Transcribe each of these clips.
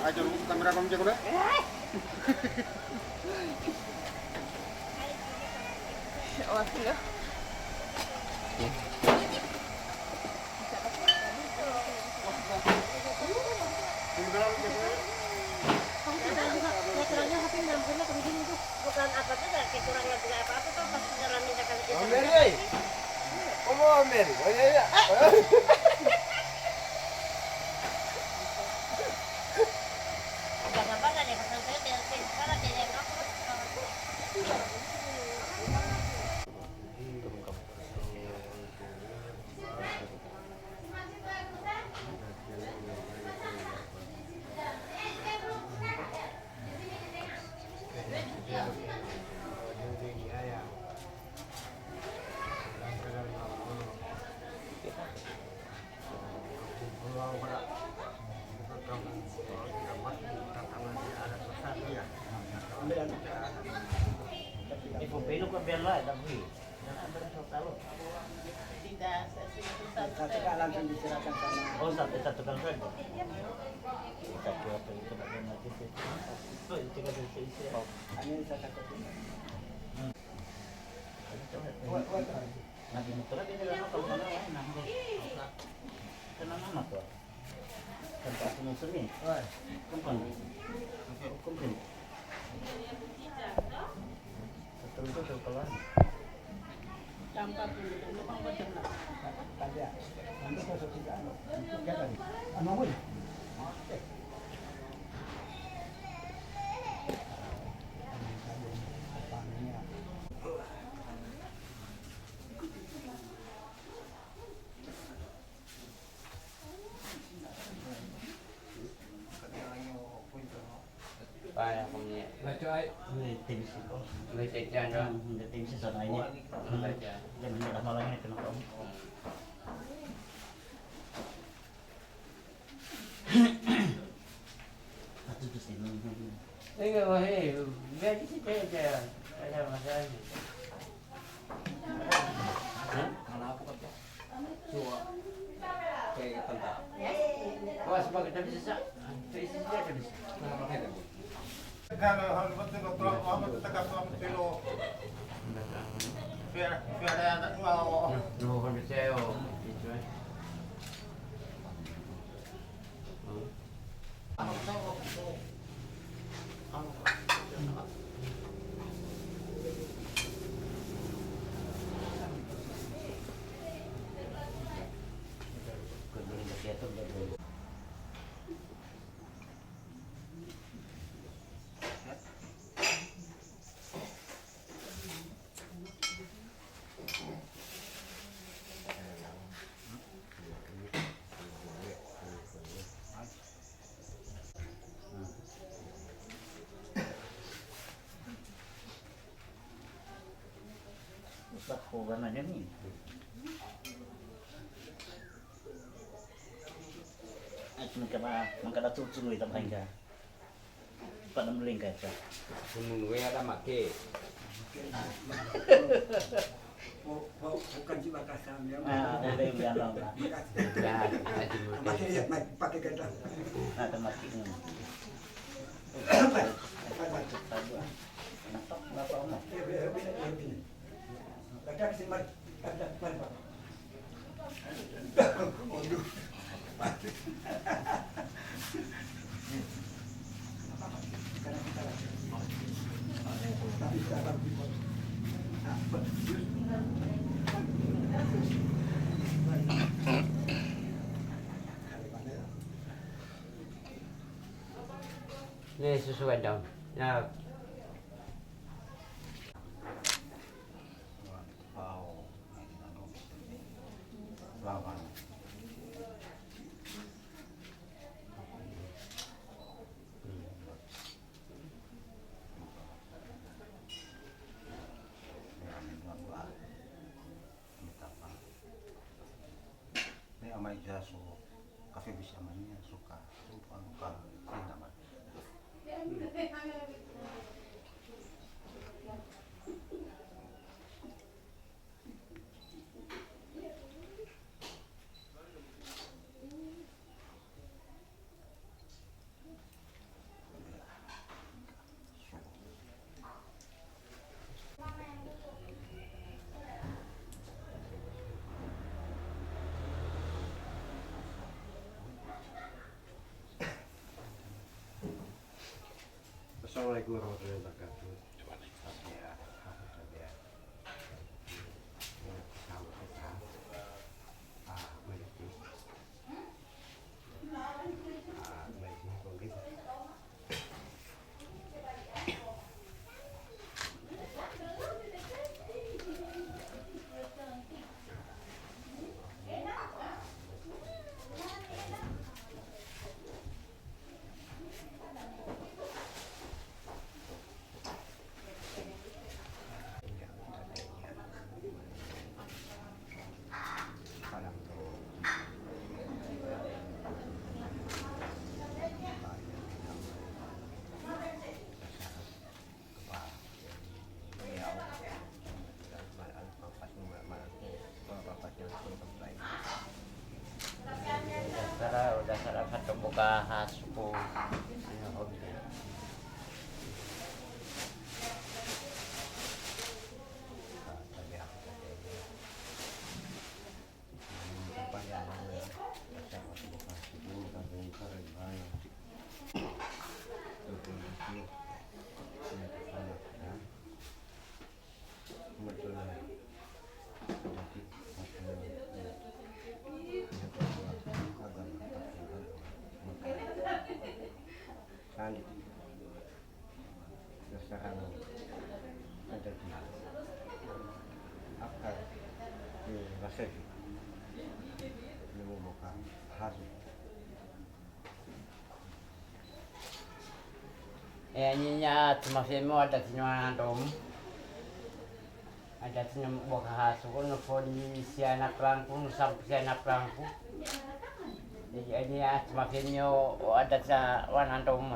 Aja kamera kamu jago dah. Oh, enggak. Bukan apa tuh kayak kurang lebih apa-apa tuh pas jalan minta kali kita. Mary. Oh, Mary. Oh ya. Jangan banget ya pasal saya biar sekarang dia yang aku. Pelo ko bela tapi jangan bersotalo. Tidak, Satu kali langsung diserahkan sama. Oh, satu kali saja. Satu apa itu bagaimana itu? Oh, itu kan itu. Ini saya takut. Nanti motor dia dalam kalau mana nanggung. Kenapa nama tuh? Tempat musuh ni. Kumpul. Kumpul. Betul keluar. Dampak dulu, lubang macam mana? Ada. Nanti kau tidak anu. Enggak tadi. Anu pun. Banyak punya. Tim sih. Lecetnya kan. Tim sih sana ini. Dan hendak malangnya kena kamu. Satu di sini. Enggak wah, biar di situ aja. Ada masalah. Kalau aku kerja. Tua. Kayak tentang. Wah, sebagai tapi sesak. Isi dia ada bisa. Kalau harus betul betul amat tegak amat dulu. Biar ada anak mau. Nuhun saya. Satu warnanya nih. Aku mengkada tutul itu mereka. Pada melingkar saja. Semunwe ada make. Bukan cuma kasam ya. Ada yang bilang lah. Pakai kata. Ada matinya. Kenapa om? Kakak si mat, kakak mat. Aduh. Tapi Ini sesuai dong. Ya, Lawan. Ini amai jaso, kafe bisa amanya suka, suka ini nama. Assalamualaikum warahmatullahi wabarakatuh. udah salah satu buka suku hobi. Sekarang ada di akar di Rasel ini bukan hasil. Ininya cuma film ada sinyo dom. Ada sinyo buka hasu no foni si anak langkung sampai si anak langkung. Jadi ini cuma filmnya ada sa wana dom.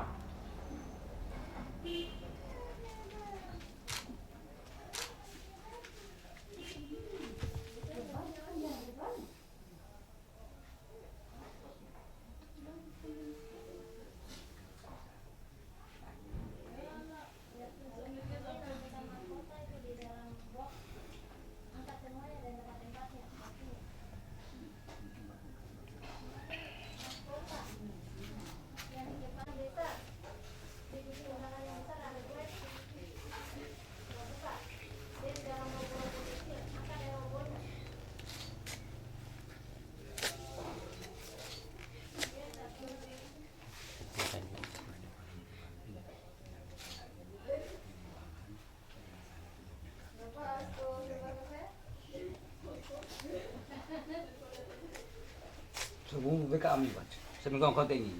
Sebelum mereka ambil baca. Sebelum kau tinggi.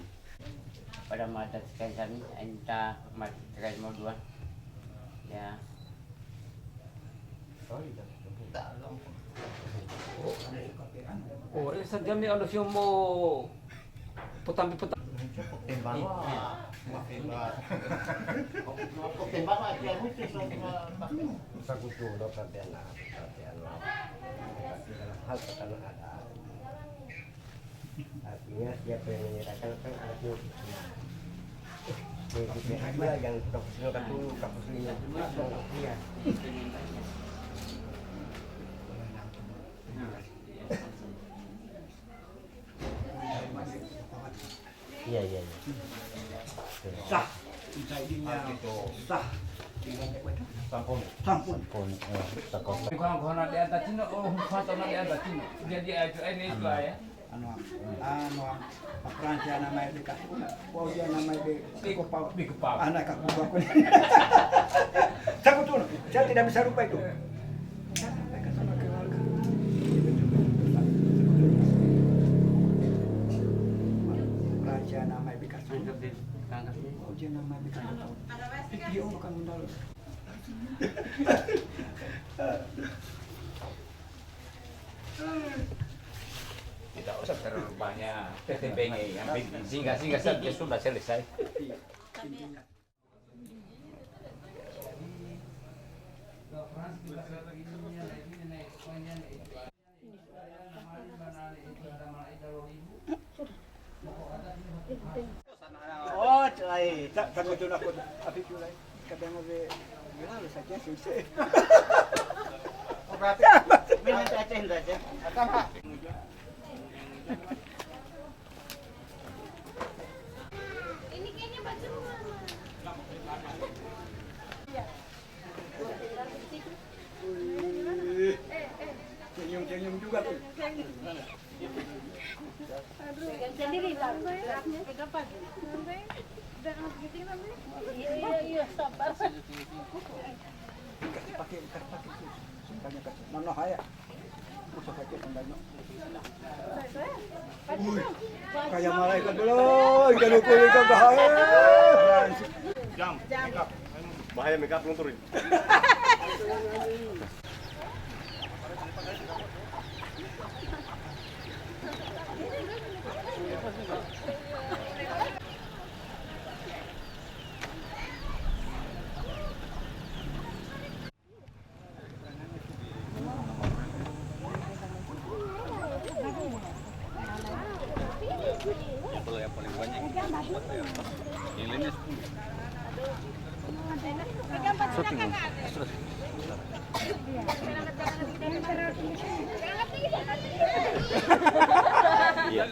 Pada mata sekali kami, enta mata sekali mau dua. Ya. Oh, sa dami ano siya mo putampi-putampi. Timbang timbang aja mesti sa gusto perhatian hal tekanan ada. Artinya siapa yang menyerahkan kan anaknya dia yang profesional kan dulu profesionalnya dia. Iya. Sah. Sah. Sampun. Sampun. Kau nak di atas Cina, oh kau nak di atas Cina. Jadi ini itu ya. Anu Pransia namanya di kasuna. Wau dia namanya di Kopau. Di kepala. Anak aku aku. Takut tuh. Saya tidak bisa lupa itu. Saya sampaikan sama keluarga. Pransia namanya di kasuna. Wau dia namanya di kasuna. Dia bukan mundal. Tidak usah terlalu banyak PTBG yang sehingga saja sudah selesai. Oh, cai. Takut tuh aku julai. Kadang ada gila saja susah. Berarti minat Aceh saja. Atau Pak? Ini kayaknya baju mama. Senyum-senyum juga tuh. Sendiri lah. Pegang pagi. Iya, sabar. Pakai tuh. Banyak kasih. Mana haya? Usah pakai tandanya. Kayak malaikat dulu, ikan ukur ikan bahaya. Jam. Bahaya makeup lunturin. Kalau yang paling banyak yang lainnya 10. Iya.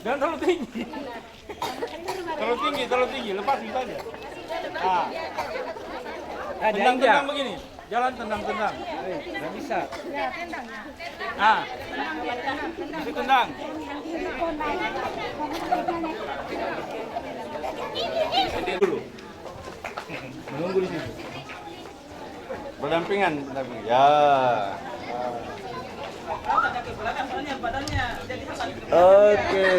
Jangan terlalu tinggi. Terlalu tinggi, lepas bisa aja. Tendang begini. Jalan tendang. Nggak bisa. Itu tendang. Dulu. Menunggu di situ. Berdampingan. Ya. Oke.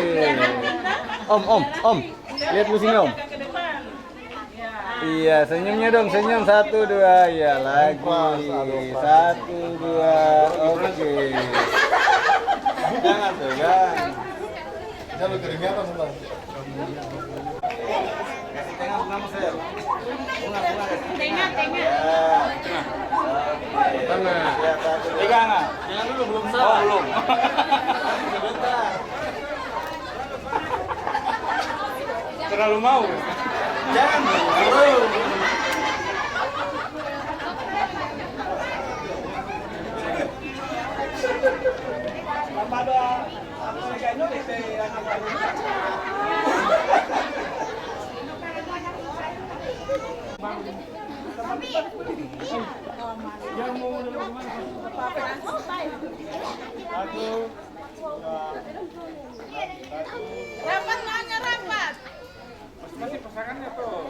Om. Lihat lu sini, Om. Iya, senyumnya dong, senyum 1, 2, ya lagi 1, 2, oke. Jangan tuh, kan. Kalau keringnya apa semua? Kasih tengah nama saya. Bunga. Tengah. Tengah. Pegang nggak? Jangan dulu, belum sah. Oh, belum. Sebentar. Terlalu mau. Jangan dulu. Rapat nanya rapat. Masih pasangannya tuh.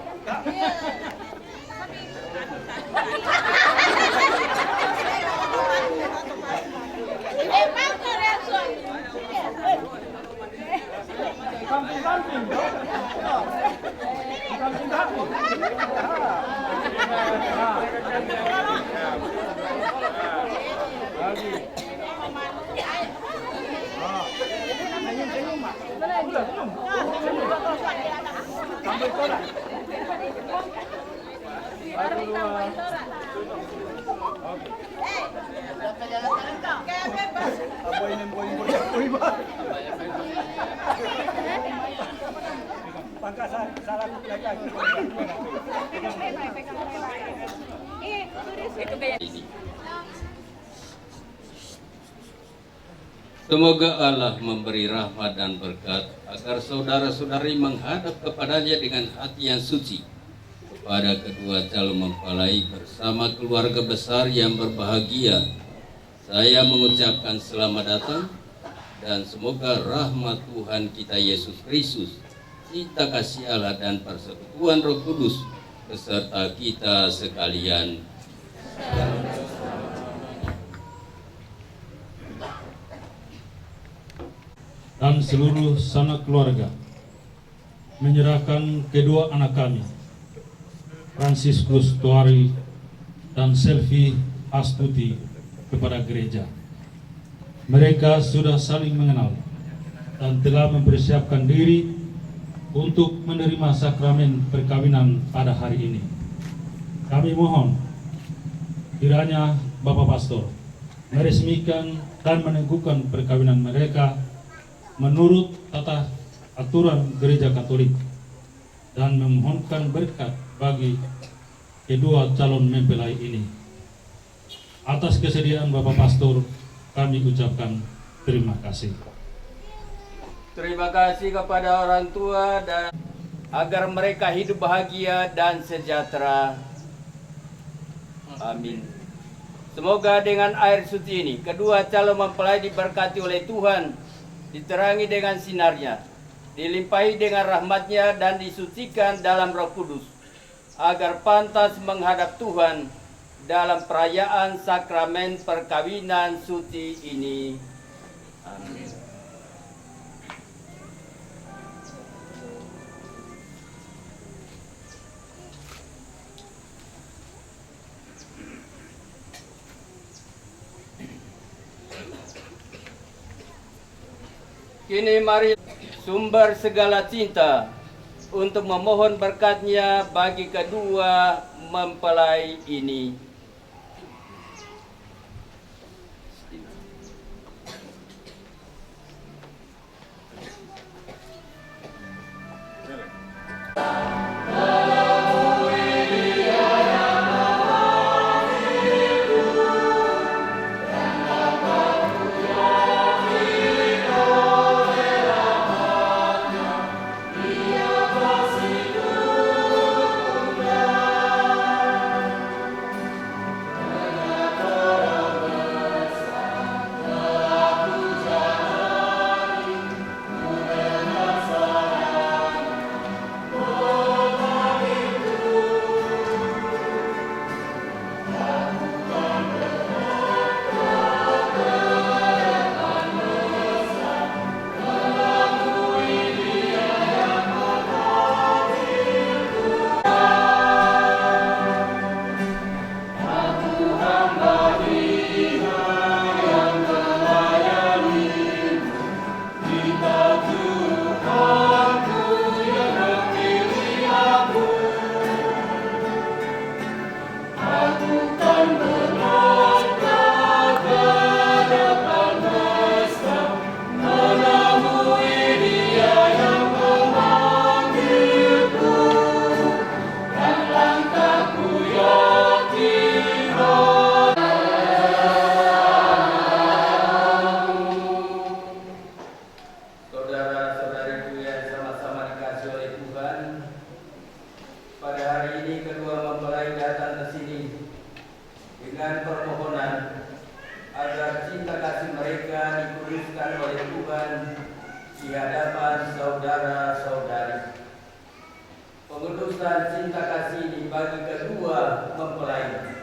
Semoga Allah memberi rahmat dan berkat agar saudara-saudari menghadap kepadanya dengan hati yang suci. Kepada kedua calon mempelai bersama keluarga besar yang berbahagia, saya mengucapkan selamat datang dan semoga rahmat Tuhan kita Yesus Kristus, cinta kasih Allah dan persekutuan Roh Kudus beserta kita sekalian. Dan seluruh sanak keluarga menyerahkan kedua anak kami, Franciscus Tuari dan Selvi Astuti, kepada gereja. Mereka sudah saling mengenal dan telah mempersiapkan diri untuk menerima sakramen perkawinan pada hari ini. Kami mohon kiranya Bapak Pastor meresmikan dan meneguhkan perkawinan mereka menurut tata aturan Gereja Katolik dan memohonkan berkat bagi kedua calon mempelai ini. Atas kesediaan Bapak Pastor, kami ucapkan terima kasih. Terima kasih kepada orang tua dan agar mereka hidup bahagia dan sejahtera. Amin. Semoga dengan air suci ini kedua calon mempelai diberkati oleh Tuhan, diterangi dengan sinarnya, dilimpahi dengan rahmatnya dan disucikan dalam Roh Kudus, agar pantas menghadap Tuhan dalam perayaan sakramen perkawinan suci ini. Amin. Kini mari sumber segala cinta untuk memohon berkatnya bagi kedua mempelai ini. di hadapan saudara-saudari. Pengutusan cinta kasih ini bagi kedua mempelai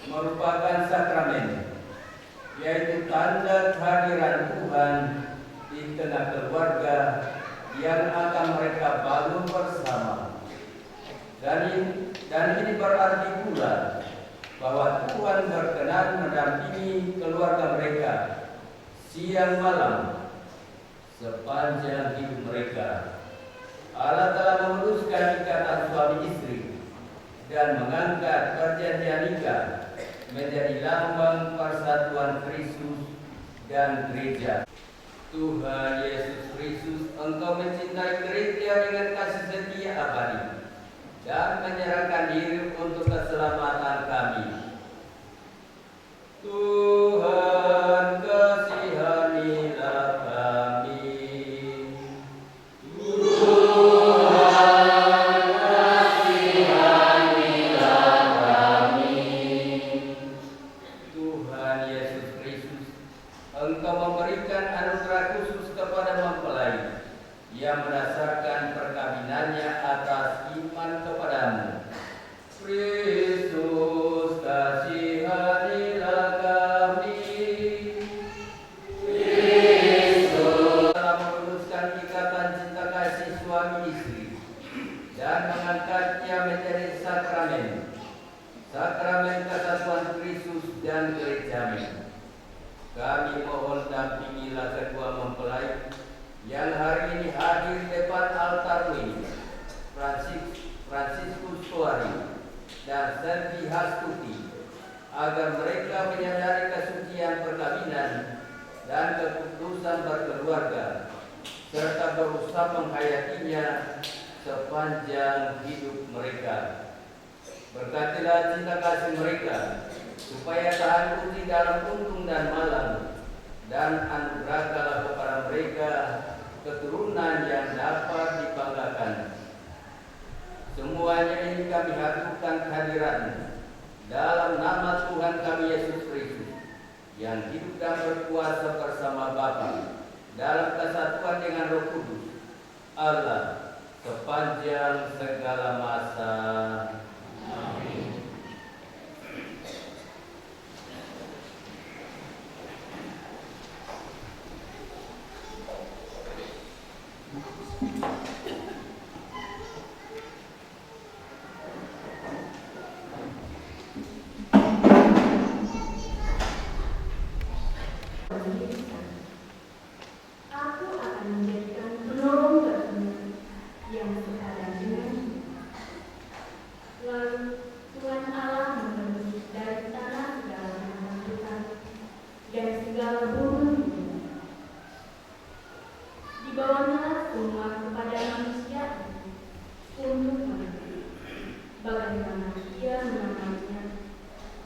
merupakan sakramen, yaitu tanda kehadiran Tuhan di tengah keluarga yang akan mereka bangun bersama. Dan ini berarti pula bahwa Tuhan berkenan mendampingi keluarga mereka siang malam sepanjang hidup mereka. Allah telah memutuskan ikatan suami istri dan mengangkat perjanjian nikah menjadi lambang persatuan Kristus dan gereja. Tuhan Yesus Kristus, Engkau mencintai gereja dengan kasih setia abadi dan menyerahkan diri untuk keselamatan kami. Tuhan kasihanilah Tuhan Yesus Kristus, Engkau memberikan anugerah khusus kepada mempelai yang berdasarkan perkawinannya atas iman kepadamu. Kristus, kasihanilah kami. Kristus telah memutuskan ikatan cinta kasih suami istri dan mengangkatnya menjadi sakramen kesatuan Kristus dan gereja-Nya. Kami mohon dampingilah kedua mempelai yang hari ini hadir di depan altar ini, Fransiskus Tuari dan Selvi Hastuti, agar mereka menyadari kesucian perkawinan dan keputusan berkeluarga, serta berusaha menghayatinya sepanjang hidup mereka. Berkatilah cinta kasih mereka, supaya tahan uji dalam untung dan malang, dan anugerahkanlah kepada mereka keturunan yang dapat dibanggakan. Semuanya ini kami haturkan kehadiran dalam nama Tuhan kami Yesus Kristus, yang hidup dan berkuasa bersama Bapa dalam kesatuan dengan Roh Kudus, Allah sepanjang segala masa. Amin. Aku akan menjadikan penolong bagimu yang sepadan denganmu. Lalu Tuhan Allah memberi dari tanah segala kehidupan dan segala burung di bumi. Dibawanya semua kepada manusia untuk mengerti bagaimana ia menamainya,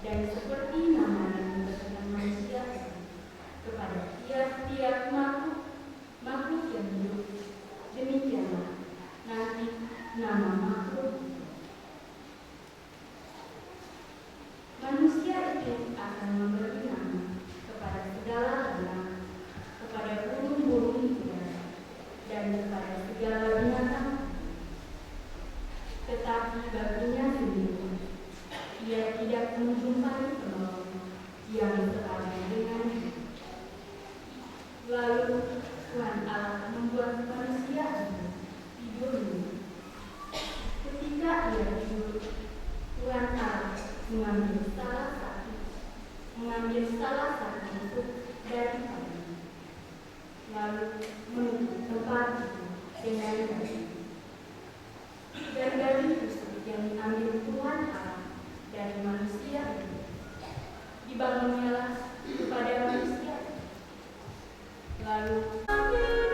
dan seperti nama yang diberikan manusia kepada tiap-tiap makhluk yang hidup, demikianlah nanti nama makhluk. Manusia itu akan memberi nama kepada segala hewan, kepada burung-burung di udara, dan kepada segala binatang. Tetapi baginya sendiri, ia tidak menjumpai penolong yang sepadan dengannya. Lalu Tuhan Allah membuat manusia di bumi. Ketika ia tidur, Tuhan Allah mengambil salah satu bentuk dari kayu, lalu menutup tempat itu dengan kayu. Dan dari tersebut yang diambil Tuhan Allah dari manusia itu, dibangunnyalah kepada manusia. Lalu Amin.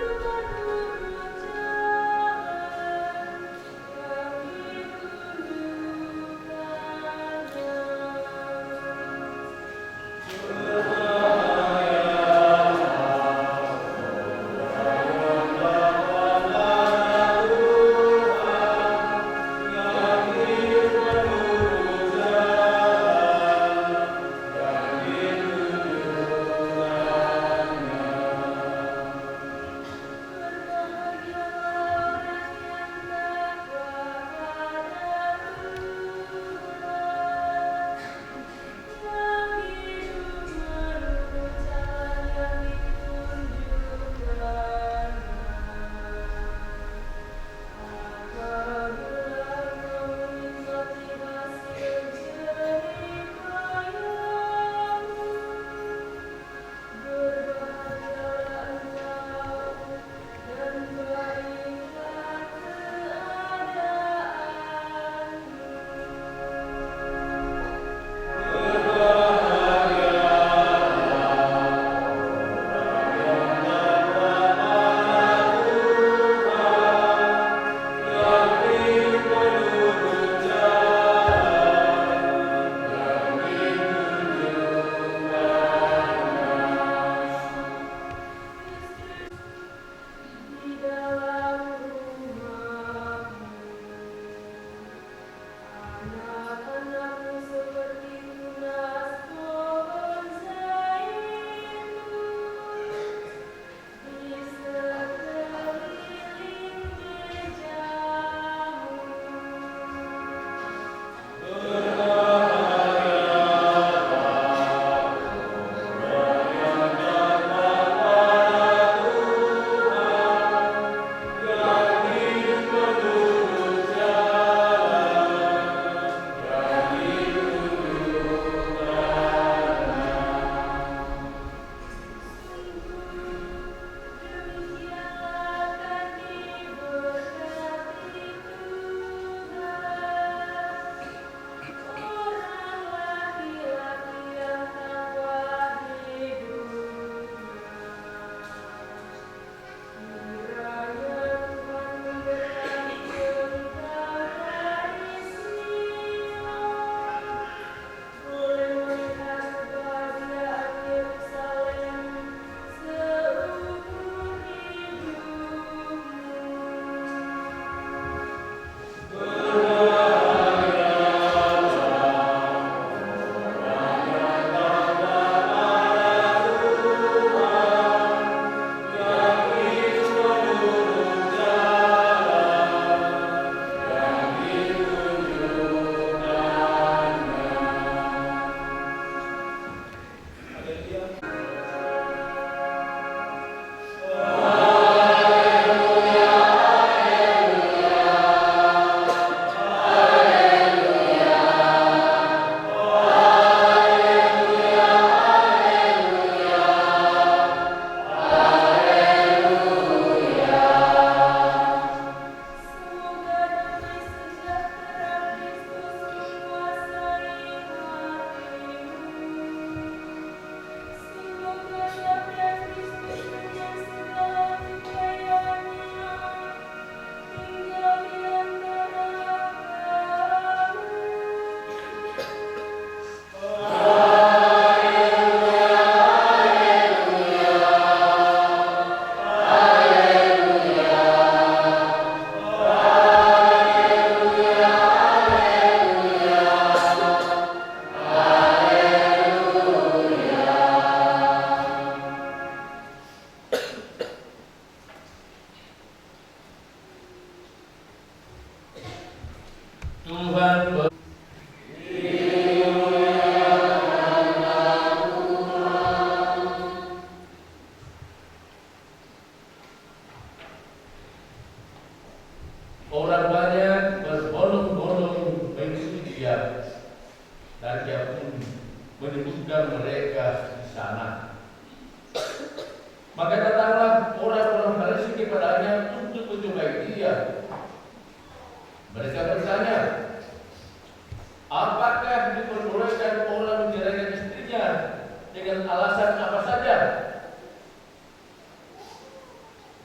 dengan alasan apa saja?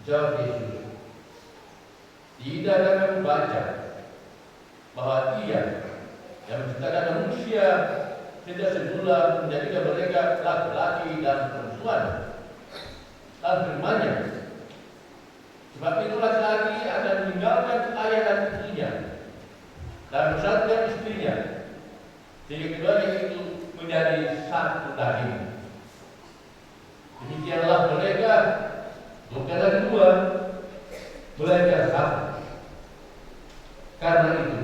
Jawab Yesus, tidak akan membaca bahwa Ia yang menciptakan manusia tidak semula menjadikan mereka laki-laki dan perempuan. Dan firman-Nya, sebab itu laki-laki akan meninggalkan ayah dan ibunya dan bersatu dengan istrinya, sehingga keduanya itu menjadi satu daging. Demikianlah mereka bukan lagi dua, melainkan satu. Karena itu,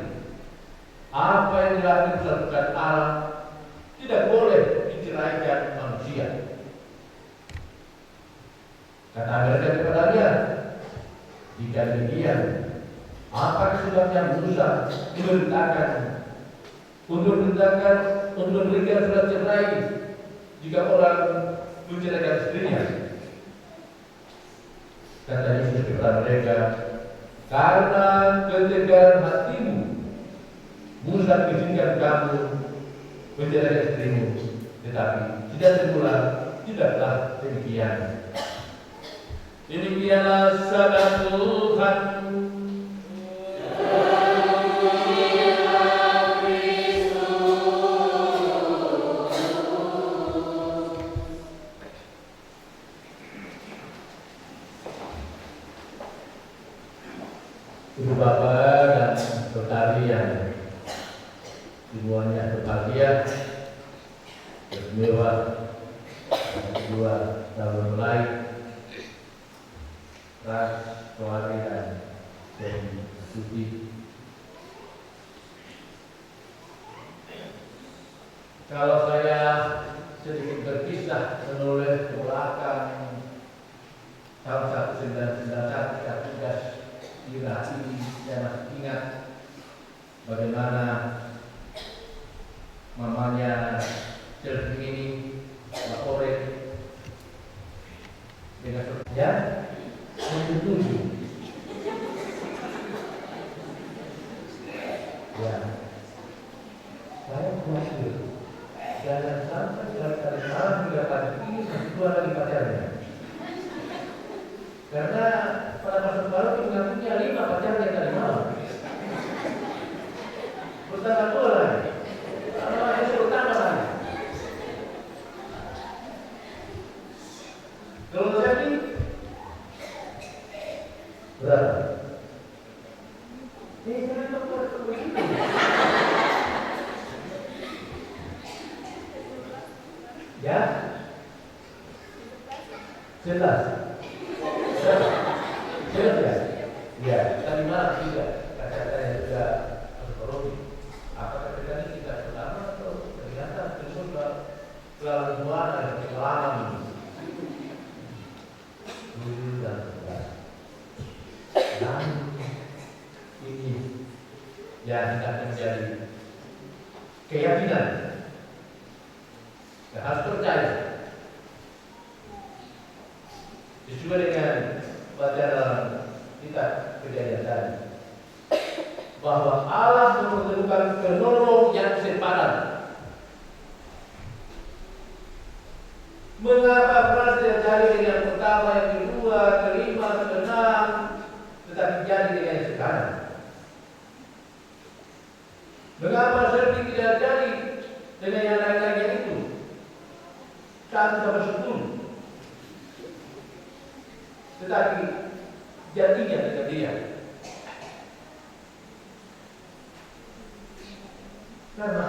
apa yang dilakukan Allah tidak boleh diceraikan manusia. Kata mereka kepadanya, jika demikian, apa sebabnya Musa untuk memberikan surat cerai jika orang menceraikan istrinya? Kata Yesus kepada mereka, karena ketegaran hatimu, Musa mengizinkan kamu menceraikan istrimu, tetapi tidak semula, tidaklah demikian. Demikianlah sabda Tuhan. Ibu bapak dan saudari yang semuanya berbahagia, bermewah, dan kedua dalam mulai ras, keluarga dan suci. Kalau saya sedikit berkisah menulis ke belakang tahun 1991 saya tugas di Irak ini, saya masih ingat bagaimana mamanya Selfie ini laporin dengan ya menunjuk ya saya khawatir jangan sampai dari malam hingga pagi ini keluar lagi pacarnya, karena pada masa baru mengakunya 5 pacarnya dari malam bertambah 2 lagi, kalau itu bertambah lagi. Kalau jadi berapa? Ya, jelas. Jelas ya? Ya, tadi malam juga kata-kata yang juga berkorupsi. Apakah terjadi kita pertama atau ternyata terus selalu dua dan pengalaman ini? Dan ini yang tidak menjadi keyakinan. Kita harus percaya sesuai dengan pelajaran kita kejadian tadi, bahwa Allah mempertemukan penolong yang sepadan. Mengapa pernah terjadi dengan pertama, yang kedua, kelima, keenam, tetapi jadi dengan yang sekarang? Mengapa seperti tidak jadi dengan yang lain-lainnya itu? 1-10, tetapi jadinya dengan dia. Karena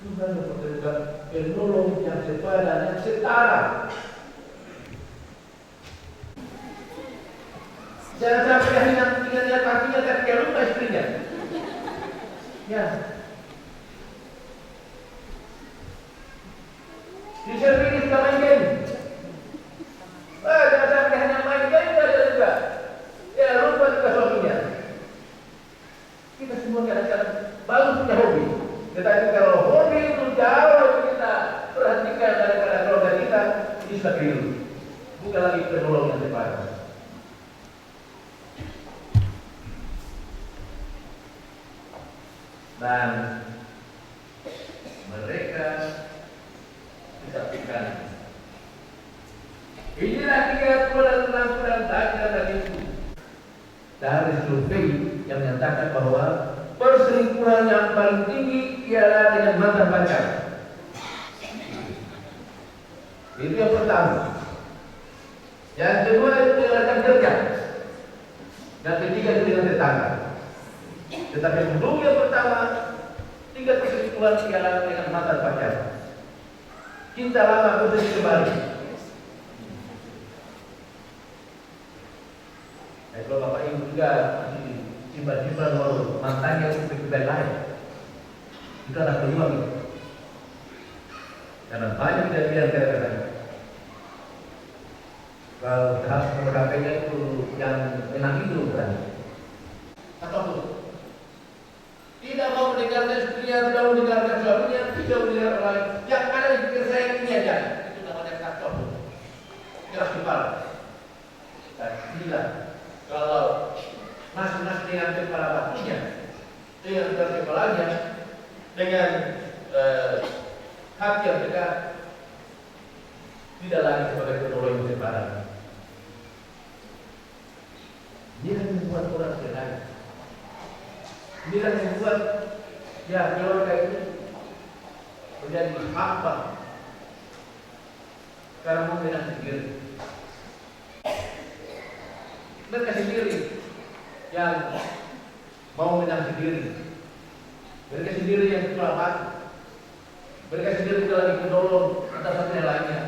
Tuhan mempertemukan penolong yang sepadan, yang setara. Jangan sampai tinggal lihat kakinya tapi dia lupa istrinya. Ya. Di Selfie ini sudah main game. Jangan sampai hanya main game saja juga. Ya, lupa juga suaminya. Kita semua kadang-kadang baru punya hobi. Tetapi kalau hobi itu jauh lebih kita perhatikan daripada keluarga kita, ini sudah keliru. Bukan lagi penolong yang sepadan. Dan mereka dari survei yang menyatakan bahwa perselingkuhan yang paling tinggi ialah dengan mantan pacar. Itu yang pertama. Yang kedua itu dengan rekan kerja. Dan ketiga itu dengan tetangga. Tetapi sebelum yang pertama, 3 perselingkuhan ialah dengan mantan pacar. Cinta lama kembali kembali. Kalau bapak ibu juga masih simpan-simpan mau mantannya untuk pribadi lain, itu anak peluang itu. Karena banyak kejadian kadang-kadang. Kalau harus mengurangkannya itu yang enak itu kan. Atau tidak mau mendengarkan istrinya, tidak mau mendengarkan suaminya, tidak mau mendengarkan orang lain. Yang ada di pikir saya ini aja. Itu namanya kacau. Keras kepala. Dan inilah kalau masing-masing dengan kepala batunya, dengan kepalanya, dengan hati yang dekat, tidak lagi sebagai penolong yang sepadan. Dia yang membuat orang senang. Dia yang membuat keluarga itu menjadi hampa karena mau menang sendiri. Mereka sendiri yang mau menang sendiri. Mereka sendiri yang selamat. Mereka sendiri yang lagi menolong atas satu yang lainnya.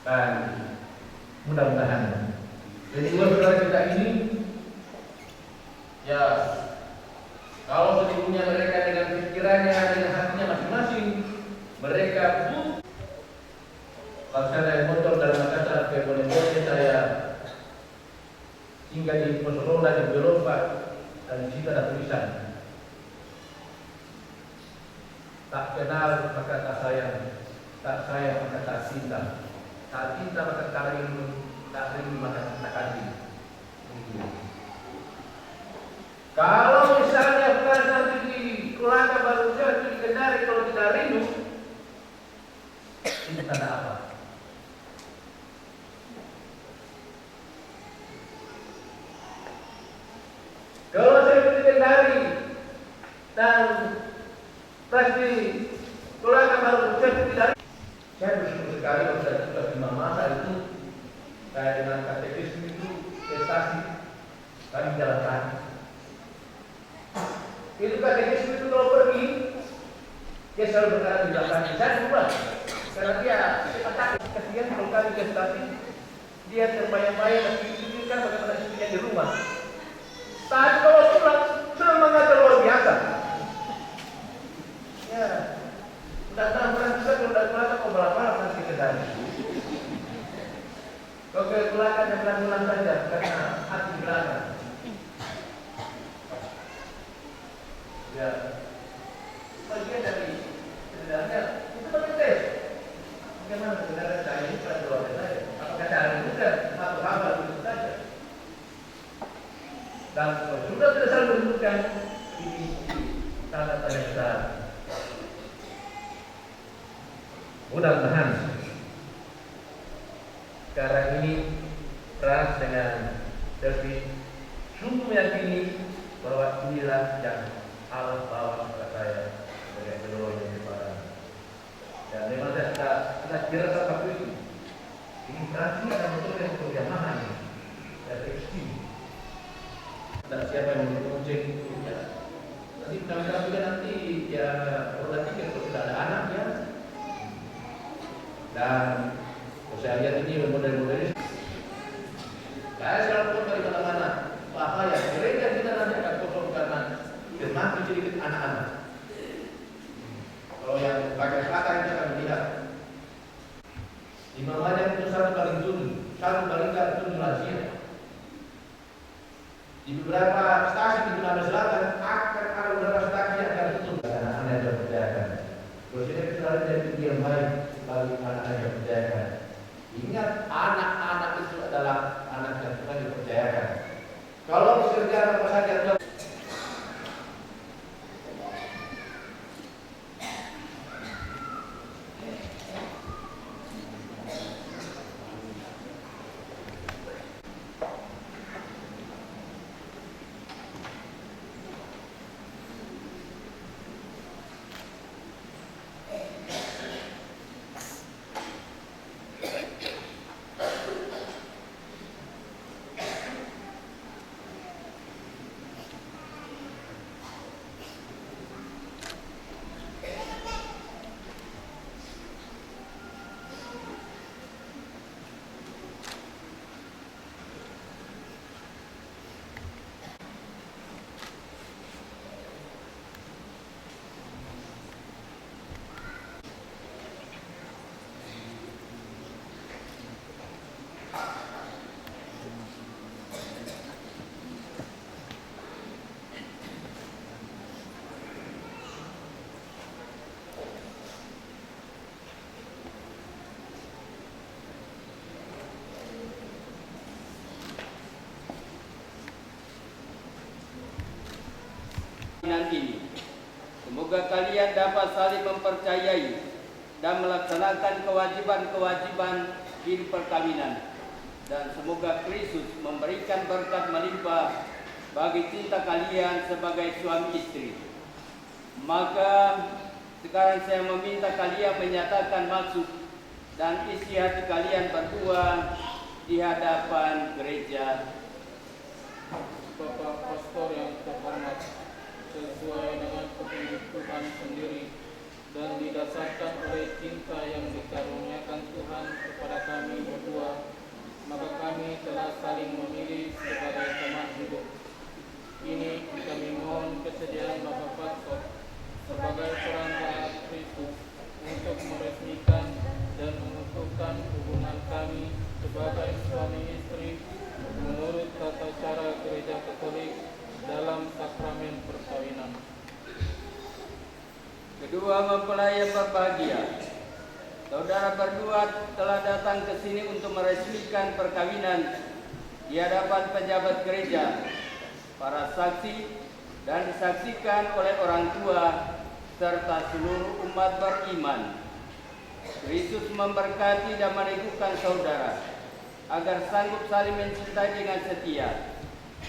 Dan mudah-mudahan dari dua saudara kita ini, ya, kalau sesungguhnya mereka dengan pikirannya, dengan hatinya masing-masing, mereka pun laksana motor dari Makassar ke Bonegoce, saya tinggal di Posolona di Beropa, dan di situ ada tulisan, tak kenal maka tak sayang, tak sayang maka tak cinta, tak cinta maka tak rindu, tak rindu maka tak kasih. Kalau misalnya bukan nanti di Kolaka baru saja di Kendari, kalau tidak rindu, ini tanda apa? Kalau saya di Kendari dan pasti Kolaka baru saja tidak rindu, saya bersyukur sekali kalau saya sudah di masa itu, saya dengan katekis itu prestasi kami jalan kaki. Itu katekis itu kalau pergi, dia selalu berkata di belakang saya lupa, karena dia takut kasihan kalau kami ke stasiun, dia terbayang-bayang pikirkan bagaimana istrinya di rumah. Saat kalau pulang semangat luar biasa. Ya, sudah 6 bulan bisa kalau sudah pulang kau berapa nanti ke sana. Kau ke belakang yang bulan-bulan saja karena hati belakang. Ya, bagian dari sebenarnya itu bagian tes. Bagaimana sebenarnya saya ini pada keluarga saya? Apakah cara bukan atau hamba itu saja? Dan sudah tidak saling menentukan ini tanda tanya besar. Mudah-mudahan sekarang ini Pras dengan Selvi sungguh meyakini bahwa inilah yang Allah bawa kepada saya sebagai penolong yang sepadan. Dan memang saya kira satu itu. Ini berarti ada betul yang berjamaah ini. Dari ekstrim. Dan siapa yang mengonceng itu ya. Nanti kadang-kadang juga nanti ya roda tiga kalau tidak ada anak ya. Dan kalau saya lihat ini model-model ini. Saya selalu pun dari mana-mana. Bahaya. Gereja kita nanti akan kosong karena semakin sedikit anak-anak. Kalau yang bagian selatan kita akan melihat di mana itu satu paling turun, satu paling turun lansia. Di beberapa stasiun di Sulawesi Selatan akan ada beberapa stasiun yang akan tutup karena anak yang dipercayakan. Terus ini selalu jadi yang baik bagi anak-anak yang dipercayakan. Ingat, anak-anak itu adalah anak yang Tuhan dipercayakan. Kalau pekerjaan apa saja perkawinan ini. Semoga kalian dapat saling mempercayai dan melaksanakan kewajiban-kewajiban di perkawinan. Dan semoga Kristus memberikan berkat melimpah bagi cinta kalian sebagai suami istri. Maka sekarang saya meminta kalian menyatakan maksud dan isi hati kalian berdua di hadapan gereja. Bapak Pastor yang terhormat, sesuai dengan petunjuk Tuhan sendiri dan didasarkan oleh cinta yang dikaruniakan Tuhan kepada kami berdua, maka kami telah saling memilih sebagai teman hidup. Ini kami mohon kesediaan Bapak Pastor sebagai seorang taat Kristus untuk meresmikan dan mengukuhkan hubungan kami sebagai suami istri menurut tata cara Gereja Katolik dalam sakramen perkawinan. Kedua mempelai yang berbahagia, saudara berdua telah datang ke sini untuk meresmikan perkawinan di hadapan pejabat gereja, para saksi, dan disaksikan oleh orang tua serta seluruh umat beriman. Kristus memberkati dan meneguhkan saudara agar sanggup saling mencintai dengan setia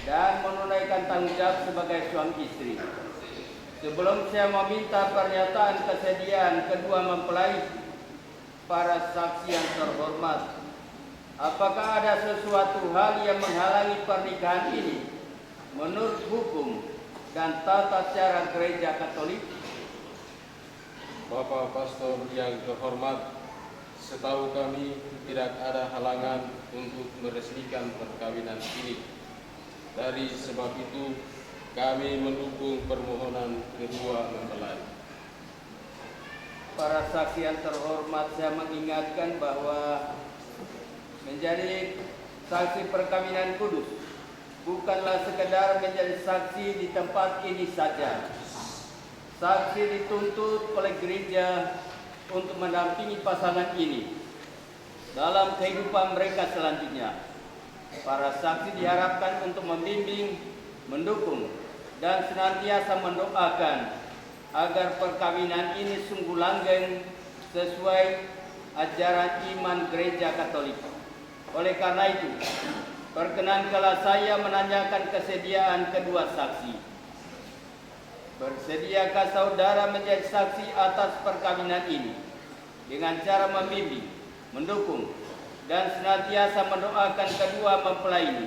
dan menunaikan tanggung jawab sebagai suami istri. Sebelum saya meminta pernyataan kesediaan kedua mempelai, para saksi yang terhormat, apakah ada sesuatu hal yang menghalangi pernikahan ini menurut hukum dan tata cara Gereja Katolik? Bapak Pastor yang terhormat, setahu kami tidak ada halangan untuk meresmikan perkawinan ini. Dari sebab itu, kami mendukung permohonan kedua mempelai. Para saksi yang terhormat, saya mengingatkan bahwa menjadi saksi perkawinan kudus bukanlah sekedar menjadi saksi di tempat ini saja. Saksi dituntut oleh gereja untuk mendampingi pasangan ini dalam kehidupan mereka selanjutnya. Para saksi diharapkan untuk membimbing, mendukung, dan senantiasa mendoakan agar perkawinan ini sungguh langgeng sesuai ajaran iman Gereja Katolik. Oleh karena itu, perkenankanlah saya menanyakan kesediaan kedua saksi. Bersediakah saudara menjadi saksi atas perkawinan ini dengan cara membimbing, mendukung, dan senantiasa mendoakan kedua mempelai ini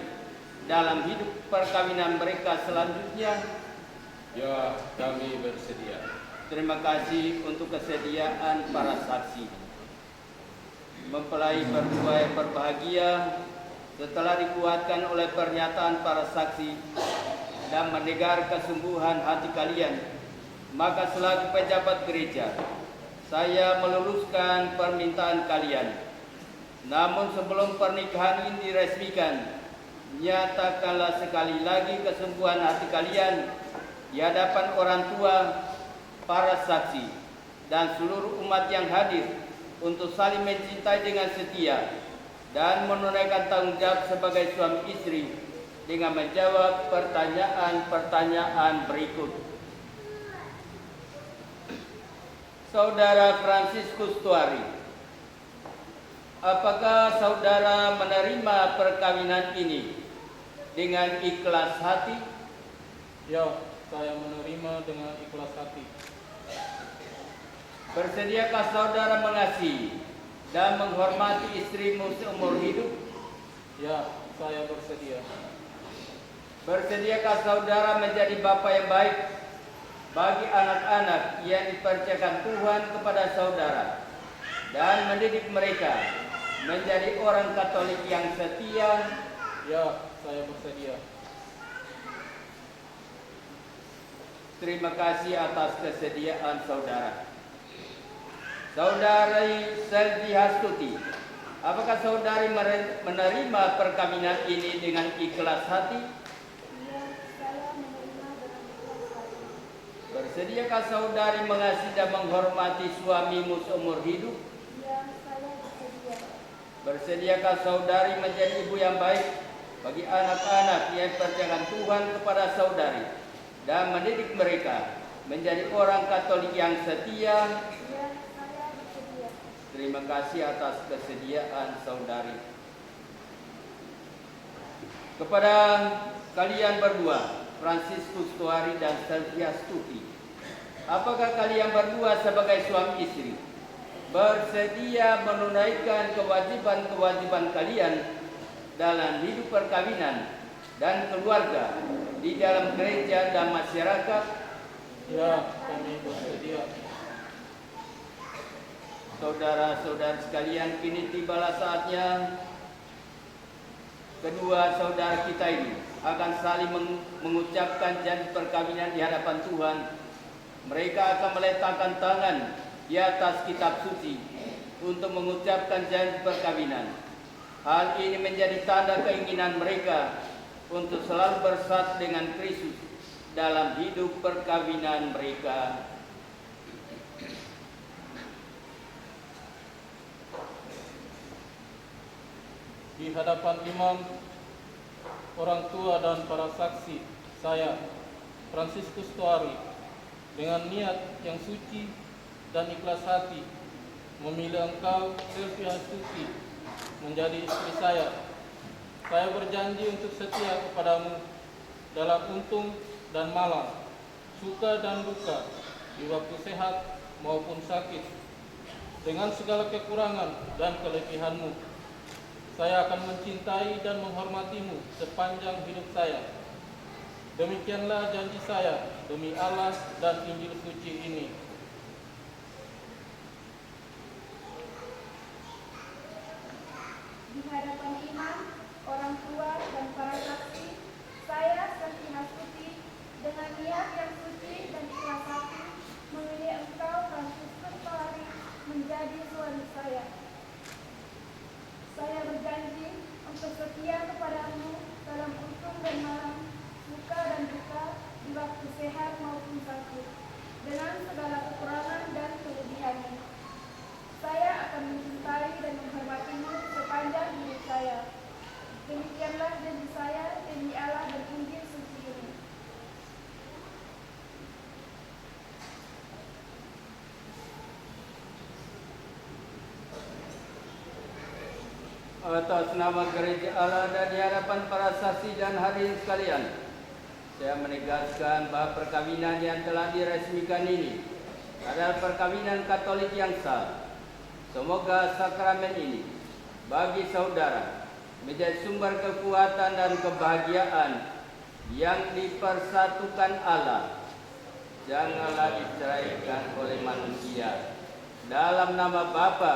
dalam hidup perkawinan mereka selanjutnya? Ya, kami bersedia. Terima kasih untuk kesediaan para saksi. Mempelai berdua yang berbahagia, setelah dikuatkan oleh pernyataan para saksi dan mendengar kesungguhan hati kalian, maka selaku pejabat gereja, saya meluluskan permintaan kalian. Namun sebelum pernikahan ini diresmikan, nyatakanlah sekali lagi kesungguhan hati kalian di hadapan orang tua, para saksi, dan seluruh umat yang hadir untuk saling mencintai dengan setia dan menunaikan tanggung jawab sebagai suami istri dengan menjawab pertanyaan-pertanyaan berikut. Saudara Fransiskus Tuari, apakah saudara menerima perkawinan ini dengan ikhlas hati? Ya, saya menerima dengan ikhlas hati. Bersediakah saudara mengasihi dan menghormati istrimu seumur hidup? Ya, saya bersedia. Bersediakah saudara menjadi bapa yang baik bagi anak-anak yang dipercayakan Tuhan kepada saudara dan mendidik mereka menjadi orang Katolik yang setia? Ya, saya bersedia. Terima kasih atas kesediaan saudara. Saudari Selvi Hastuti, apakah saudari menerima perkawinan ini dengan ikhlas hati? Bersediakah saudari mengasihi dan menghormati suamimu seumur hidup? Ya, saya bersedia. Bersediakah saudari menjadi ibu yang baik bagi anak-anak yang dipercayakan Tuhan kepada saudari dan mendidik mereka menjadi orang Katolik yang setia. Terima kasih atas kesediaan saudari. Kepada kalian berdua, Fransiskus Tuari dan Sylvia Stuti, apakah kalian berdua sebagai suami istri bersedia menunaikan kewajiban-kewajiban kalian dalam hidup perkawinan dan keluarga di dalam gereja dan masyarakat? Ya, kami bersedia. Saudara-saudara sekalian, kini tibalah saatnya kedua saudara kita ini akan saling mengucapkan janji perkawinan di hadapan Tuhan. Mereka akan meletakkan tangan di atas kitab suci untuk mengucapkan janji perkawinan. Hal ini menjadi tanda keinginan mereka untuk selalu bersatu dengan Kristus dalam hidup perkawinan mereka. Di hadapan imam, orang tua dan para saksi, saya, Fransiskus Tuari, dengan niat yang suci dan ikhlas hati, memilih engkau, Sylvia Stuti, menjadi istri saya. Saya berjanji untuk setia kepadamu dalam untung dan malang, suka dan duka, di waktu sehat maupun sakit, dengan segala kekurangan dan kelebihanmu. Saya akan mencintai dan menghormatimu sepanjang hidup saya. Demikianlah janji saya demi Allah dan Injil suci ini. Di hadapan imam, orang tua, dan para saksi, saya, Sylvia Stuti, dengan niat yang suci dan ikhlas hati, memilih engkau, Fransiskus Tuari, menjadi suami saya. Saya berjanji untuk setia kepadamu dalam untung dan malang, suka dan duka, di waktu sehat maupun sakit, dengan segala kekurangan dan kelebihanmu. Saya akan mencintai dan menghormatimu sepanjang hidup saya. Demikianlah janji saya demi Allah dan Injil suci ini. Atas nama gereja Allah dan di hadapan para saksi dan hadirin sekalian, saya menegaskan bahwa perkawinan yang telah diresmikan ini adalah perkawinan Katolik yang sah. Semoga sakramen ini bagi saudara menjadi sumber kekuatan dan kebahagiaan yang dipersatukan Allah. Janganlah diceraikan oleh manusia. Dalam nama Bapa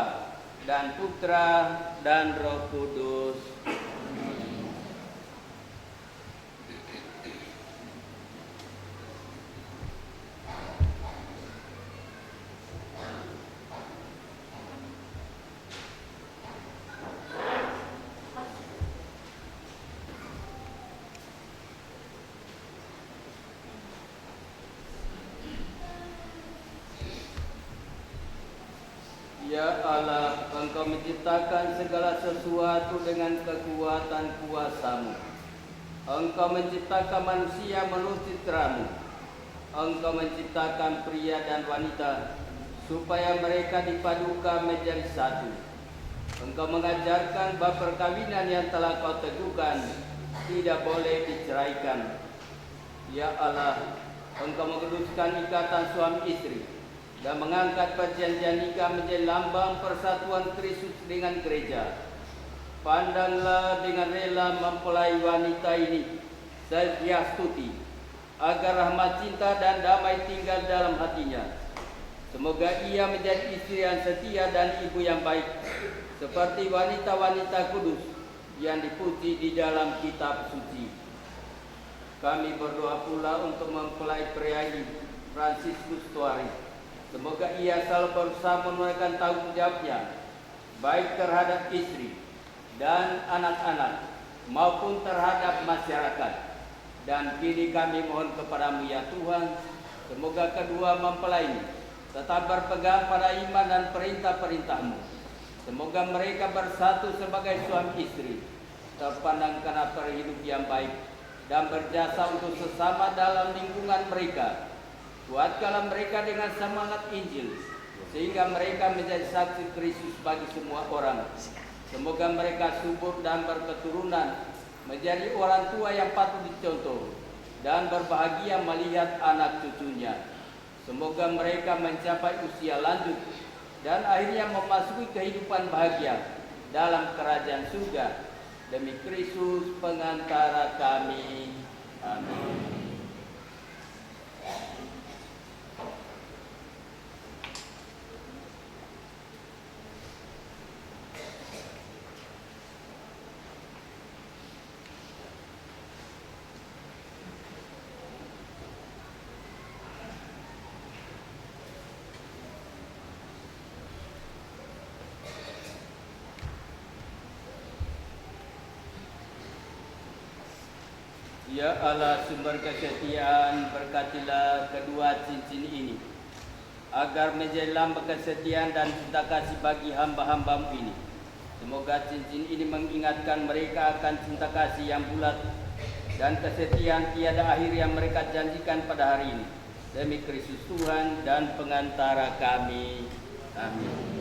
dan Putra dan Roh Kudus. Ya Allah, Engkau menciptakan segala sesuatu dengan kekuatan kuasa-Mu. Engkau menciptakan manusia menurut citra-Mu. Engkau menciptakan pria dan wanita supaya mereka dipadukan menjadi satu. Engkau mengajarkan bahwa perkawinan yang telah Kau teguhkan tidak boleh diceraikan. Ya Allah, Engkau menguduskan ikatan suami istri dan mengangkat perjanjian nikah menjadi lambang persatuan Kristus dengan gereja. Pandanglah dengan rela mempelai wanita ini, Sylvia Stuti, agar rahmat cinta dan damai tinggal dalam hatinya. Semoga ia menjadi istri yang setia dan ibu yang baik, seperti wanita-wanita kudus yang dipuji di dalam kitab suci. Kami berdoa pula untuk mempelai pria ini, Fransiskus Tuari. Semoga ia selalu berusaha menunaikan tanggung jawabnya, baik terhadap istri dan anak-anak maupun terhadap masyarakat. Dan kini kami mohon kepadamu ya Tuhan, semoga kedua mempelai ini tetap berpegang pada iman dan perintah-perintah-Mu. Semoga mereka bersatu sebagai suami istri, terpandang karena hidup yang baik dan berjasa untuk sesama dalam lingkungan mereka. Kuatkanlah mereka dengan semangat Injil, sehingga mereka menjadi saksi Kristus bagi semua orang. Semoga mereka subur dan berketurunan, menjadi orang tua yang patut dicontoh, dan berbahagia melihat anak cucunya. Semoga mereka mencapai usia lanjut dan akhirnya memasuki kehidupan bahagia dalam kerajaan surga. Demi Kristus pengantara kami. Amin. Ya Allah sumber kesetiaan, berkatilah kedua cincin ini, agar menjadi lambang kesetiaan dan cinta kasih bagi hamba-hamba-Mu ini. Semoga cincin ini mengingatkan mereka akan cinta kasih yang bulat dan kesetiaan tiada akhir yang mereka janjikan pada hari ini. Demi Kristus Tuhan dan pengantara kami. Amin.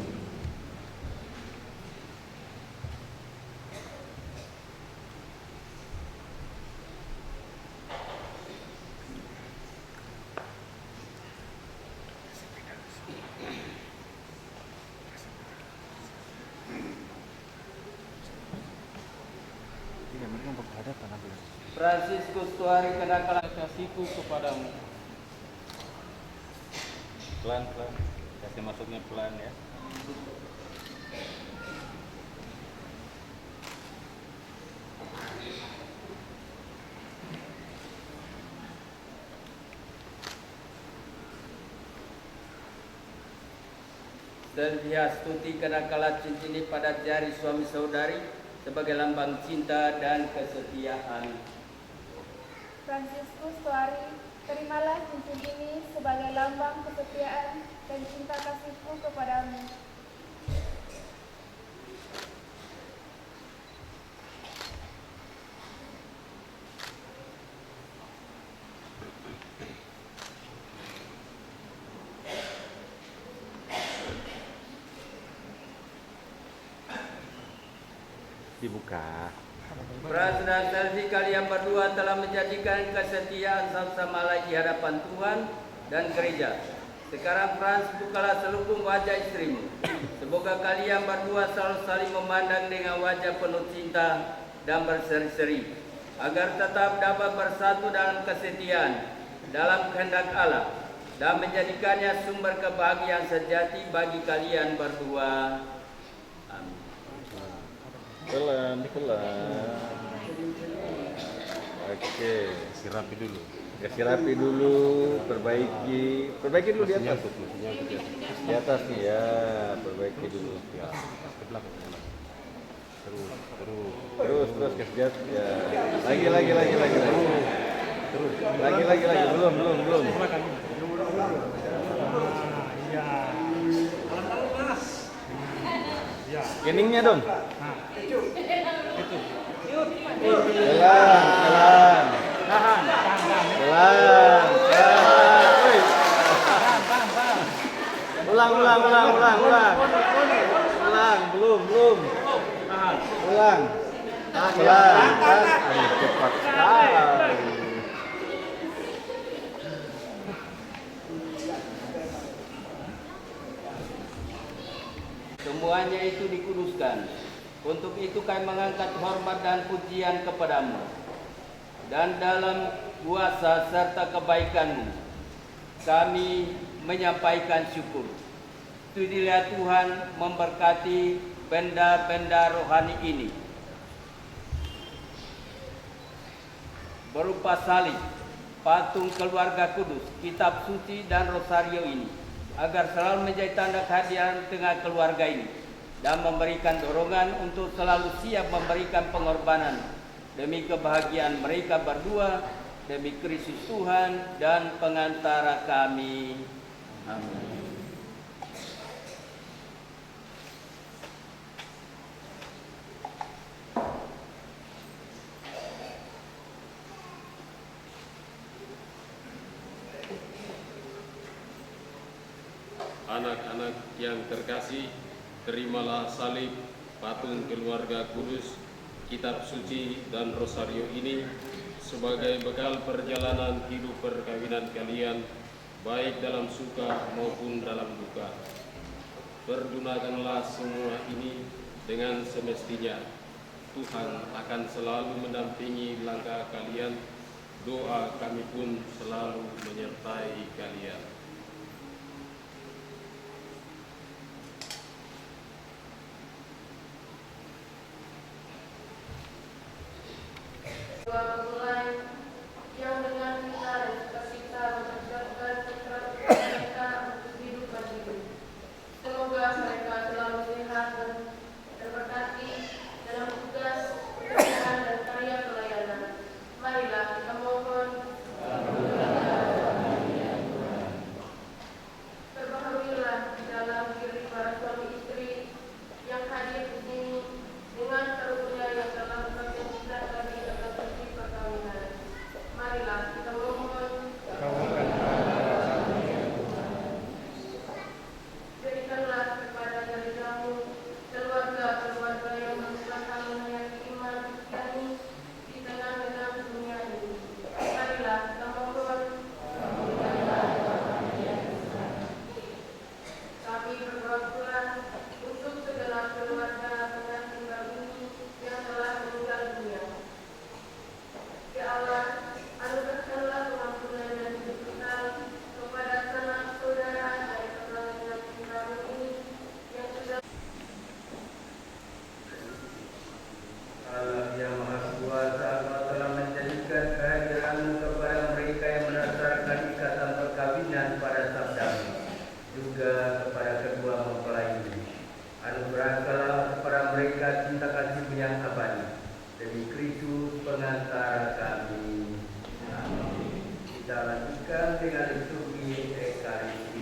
Fransiskus Tuari kenakalan kasihku kepadamu. Pelan-pelan, kasih masuknya pelan ya. Swastiastuti kenakalan cincin ini pada jari suami saudari sebagai lambang cinta dan kesetiaan. Fransiskus Tuari, terimalah cincin ini sebagai lambang kesetiaan dan cinta kasihku kepadamu. Dibuka. Prasaudara selfie kalian berdua telah menjadikan kesetiaan sama lagi hadapan Tuhan dan gereja. Sekarang Frans, bukalah selubung wajah istrimu. Semoga kalian berdua selalu saling memandang dengan wajah penuh cinta dan berseri-seri, agar tetap dapat bersatu dalam kesetiaan, dalam kehendak Allah, dan menjadikannya sumber kebahagiaan sejati bagi kalian berdua. Amin. Pelan-pelan. Oke, Kasih rapi dulu. kasih rapi dulu, perbaiki dulu di atas. Di atas nih ya, perbaiki dulu. Ya, ke belakang. Terus kasih jat. Ya. Lagi. Terus. Lagi. Belum. Keningnya dong. Pelan. Ulang. Belum. Ulang. Pelan. Aduh, cepat sekali. Semuanya itu dikuduskan. Untuk itu kami mengangkat hormat dan pujian kepadamu. Dan dalam kuasa serta kebaikan-Mu, kami menyampaikan syukur. Tujulah Tuhan memberkati benda-benda rohani ini, berupa salib, patung keluarga kudus, kitab suci dan rosario ini, agar selalu menjadi tanda kehadiran tengah keluarga ini, dan memberikan dorongan untuk selalu siap memberikan pengorbanan demi kebahagiaan mereka berdua, demi Kristus Tuhan dan pengantara kami. Amin. Anak-anak yang terkasih, terimalah salib, patung keluarga kudus, kitab suci, dan rosario ini sebagai bekal perjalanan hidup perkawinan kalian, baik dalam suka maupun dalam duka. Pergunakanlah semua ini dengan semestinya. Tuhan akan selalu mendampingi langkah kalian. Doa kami pun selalu menyertai kalian. Doa memulai yang dengan kita dan sukacita mengerjakan putra mereka untuk hidup dan hidup. Semoga mereka selalu sehat dan terberkati dalam tugas, pekerjaan, dan karya pelayanan. Marilah kita mohon. Terbahagialah di dalam diri para suami istri yang hadir di sini dengan karunia yang telah memberikan kita tadi akan bukti perkawinan. Marilah kita mohon. Berikanlah kepada dari kamu keluarga-keluarga yang berusaha menghayati iman Kristiani di tengah-tengah dunia ini. Marilah kita mohon. Kami berdoa pula untuk segenap keluarga pengantin baru ini yang telah meninggal dunia. Ya Allah, anugerahkanlah pengampunan dan hidup kekal kepada sanak saudara dari pengantin baru ini yang sudah. Allah yang Maha Kuasa, Allah telah menjadikan kehadiran kepada mereka yang berdasarkan ikatan perkawinan pada sabdamu, juga kepada kedua mempelai ini. Anugerahkanlah kepada mereka cinta kasih yang abadi demi Kristus pengantara kami. Amin. Kita lanjutkan dengan liturgi Ekaristi.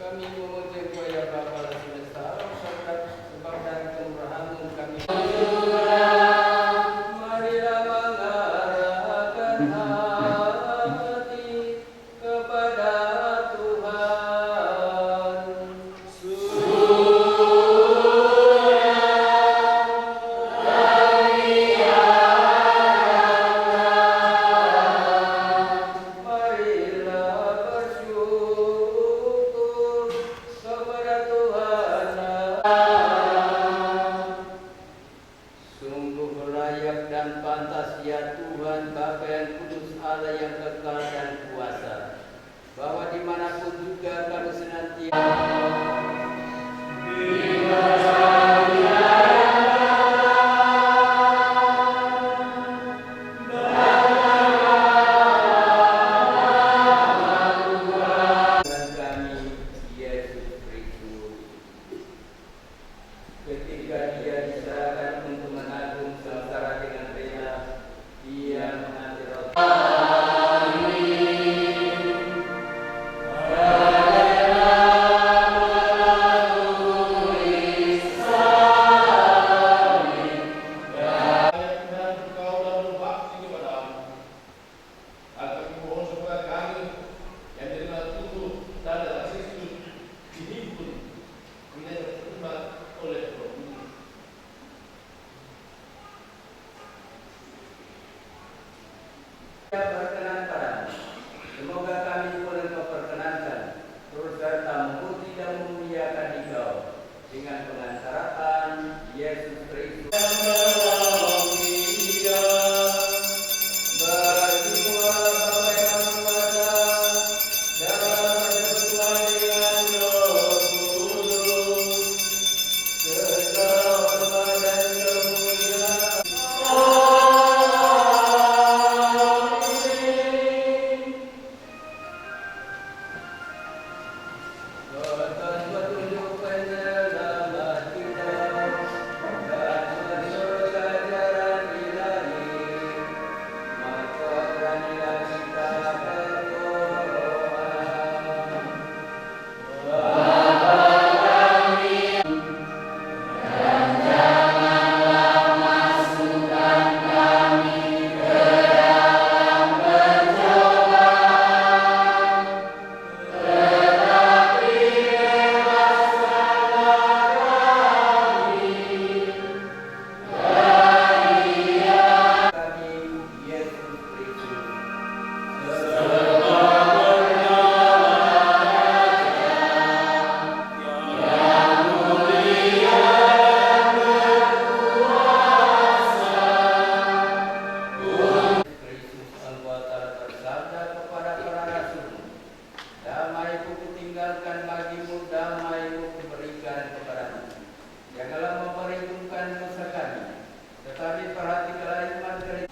Kami memuji Engkau ya Bapa semesta alam sebab dari kemurahan-Mu kami. Marilah mengarahkan hati kepada Tuhan. Marilah bersyukur kepada Tuhan. Sungguh layak dan pantas ya Tuhan Bapa yang kudus, Allah yang kekal dan kuasa, bahwa dimanapun juga kami senantiasa Tuhan kami Yesus Kristus. Ketika Dia diserahkan untuk menanggung sengsara dengan rela, Dia mengambil roti. Dia berkenan padamu. Semoga kami boleh memperkenankan terus serta memuji dan memuliakan Engkau dengan pengantaraan Yesus Kristus. Berdua Bapa yang Kuasa dalam persekutuan dengan Roh Kudus, segala hormat dan kemuliaan. Atas petunjuk penyelamat kita dan menurut ajaran ilahi, maka beranilah kita berdoa. Bapa kami, dan janganlah masukkan kami ke dalam pencobaan, tetapi bebaskanlah kami dari yang kami Yesus Kristus. Sebab yang mulia dan berkuasa, Kristus Engkau telah bersabda kepada para rasul, damai-Ku kutinggalkan bagimu, damai-Ku kuberikan kepadamu. Janganlah memperhitungkan dosa kami, tetapi perhatikanlah iman Kristus.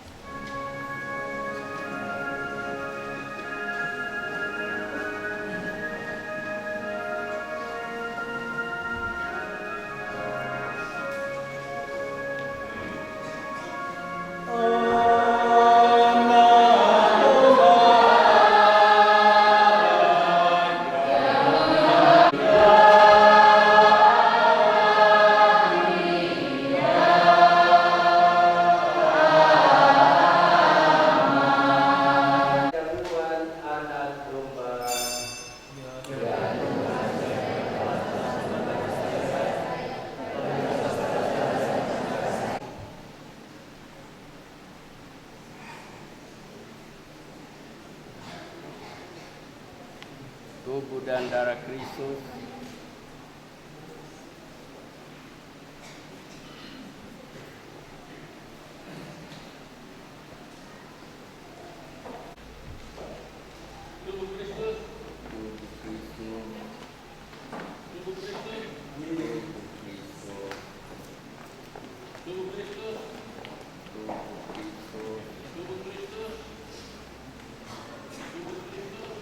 Tuhan anak domba. Tubuh dan darah Kristus Tubuh Kristus, tubuh Kristus, tubuh Kristus, tubuh Kristus, tubuh Kristus, tubuh Kristus, tubuh Kristus, tubuh Kristus,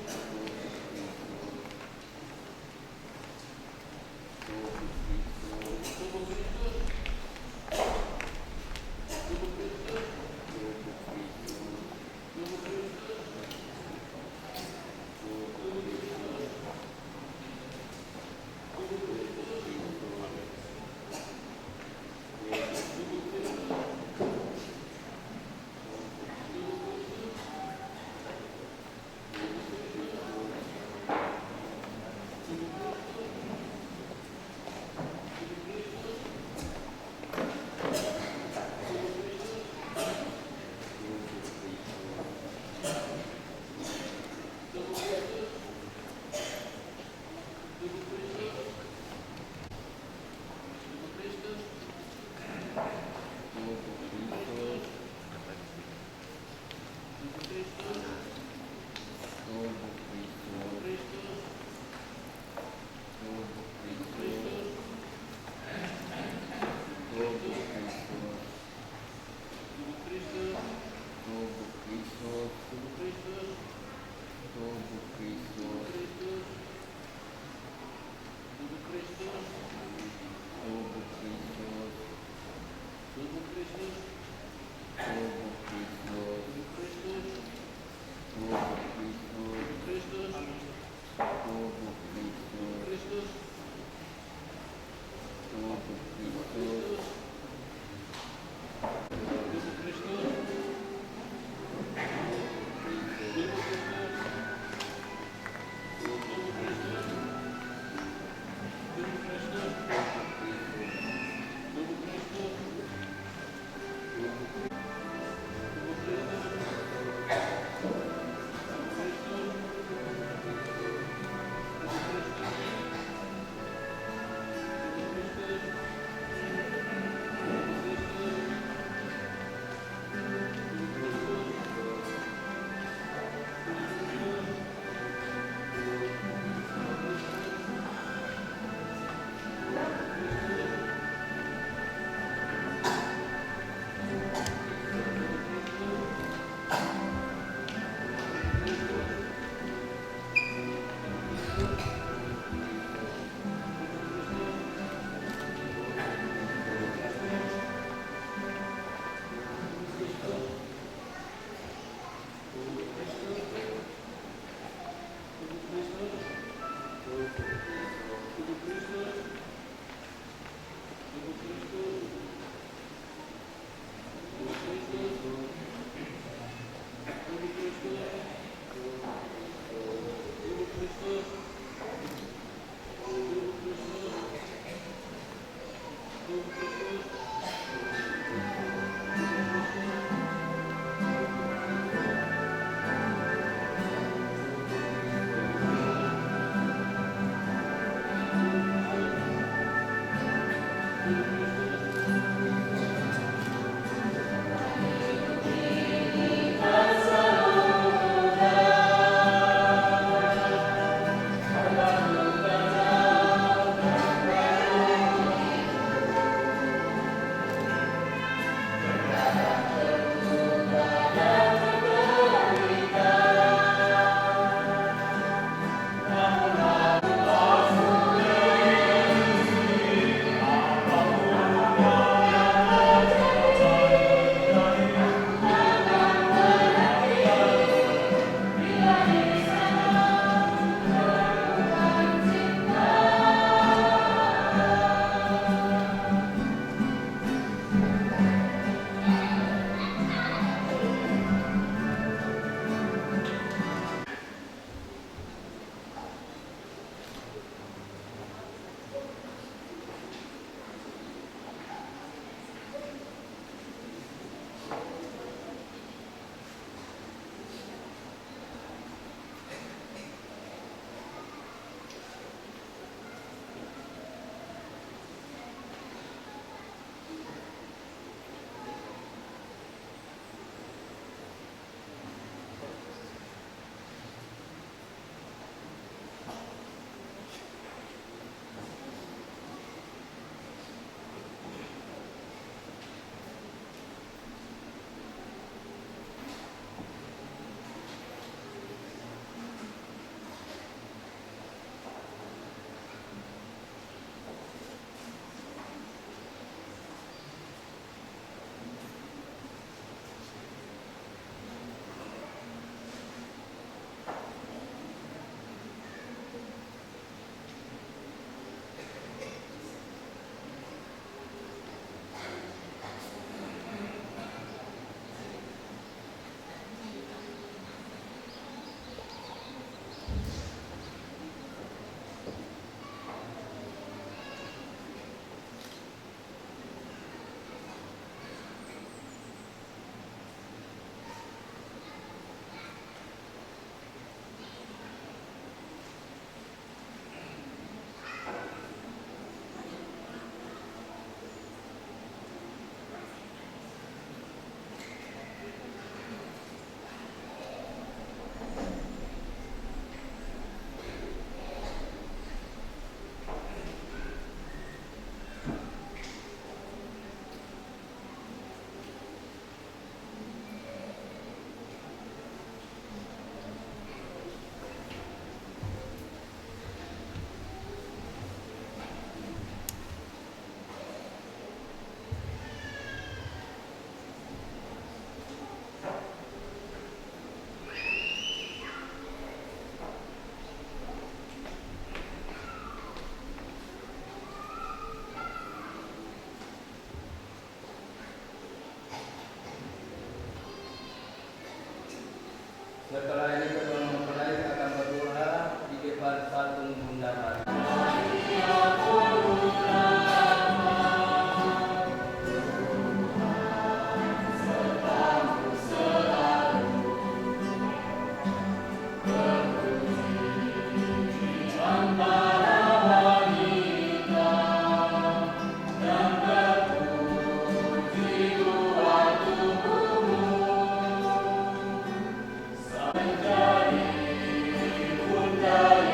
Setelah ini kedua mempelai akan berdoa di depan patung Bunda Maria.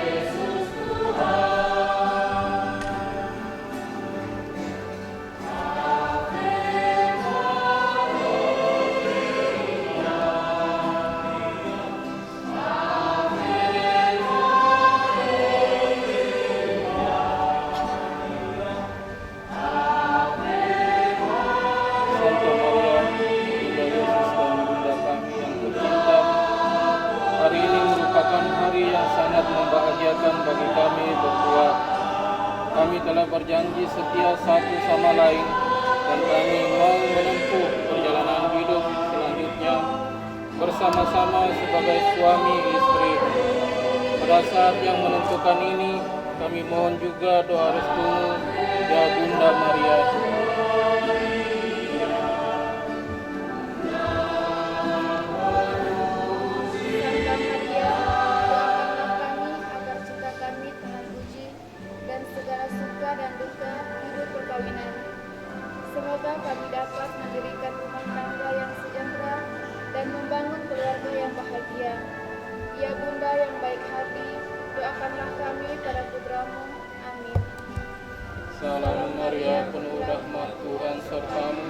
Yesus Tuhan. kami telah berjanji setia satu sama lain dan kami mau menempuh perjalanan hidup selanjutnya bersama-sama sebagai suami istri. Pada saat yang menentukan ini, kami mohon juga doa restumu, ya Bunda Maria. Semoga kami dapat mendirikan rumah tangga yang sejahtera dan membangun keluarga yang bahagia. Ya Bunda yang baik hati, doakanlah kami pada putramu. Amin. Salam Maria, penuh rahmat, Tuhan sertamu.